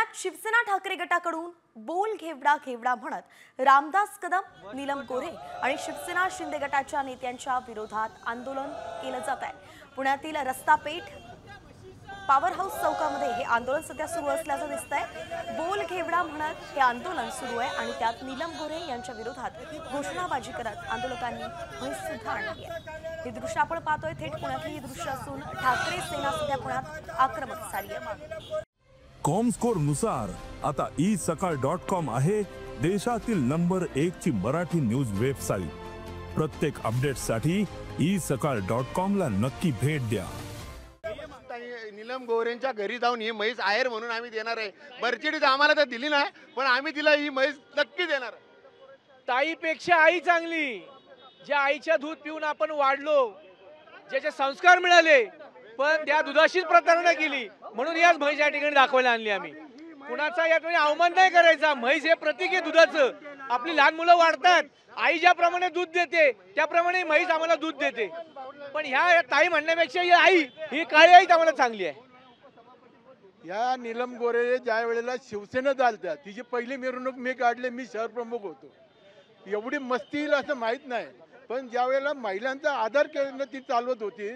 पुण्यात शिवसेना ठाकरे गटाकडून बोल घेवडा घेवडा म्हणत रामदास कदम, नीलम गोरे आणि शिवसेना शिंदे गटाच्या नेत्यांच्या विरोधात आंदोलन केलं जात आहे। पुण्यातील रस्ता पेठ पॉवर हाऊस चौकामध्ये हे आंदोलन सध्या सुरू असल्याचं दिसतंय। बोल घेवडा म्हणत हे आंदोलन सुरू आहे आणि त्यात नीलम गोरे यांच्या विरोधात घोषणाबाजी करत आंदोलकांनी म्हैस सुद्धा आणली आहे। हे दृश्य आपण पाहतोय, थेट पुण्यातली ही दृश्य असून ठाकरे सेना सध्या पुण्यात आक्रमक झाली आहे। कॉमस्कोर नुसार आता isakal.com आहे देशातील नंबर 1 ची मराठी न्यूज वेबसाईट। प्रत्येक अपडेटसाठी isakal.com ला नक्की भेट द्या। नीलम गोरेंच्या घरी जाऊन ही म्हैस आहेर म्हणून आम्ही देणार आहे। बर्चिडीत आम्हाला तर दिली नाही, पण आम्ही तिला ही म्हैस नक्की देणार आहे। ताईपेक्षा आई चांगली, ज्या आईच्या दूध पिऊन आपण वाढलो, ज्याचे संस्कार मिळाले, पण त्या दुधाशीच प्रतारणा केली म्हणून याच म्हैस या ठिकाणी दाखवायला आणली आम्ही। कुणाचा या ठिकाणी अवमान नाही करायचा। म्हैस हे प्रतीक आहे दुधाचं। आपली लहान मुलं वाढतात, आई ज्याप्रमाणे दूध देते त्याप्रमाणे म्हैस आम्हाला दूध देते, पण ह्या ताई म्हणण्यापेक्षा ही आई, ही काळी आई आम्हाला चांगली आहे। या नीलम गोरे ज्या वेळेला शिवसेनेत आलत्या, तिची पहिली मिरवणूक मी काढली, मी शहर प्रमुख होतो। एवढी मस्ती येईल असं माहित नाही, पण ज्या वेळेला महिलांचा आदर केंद्र ती चालवत होती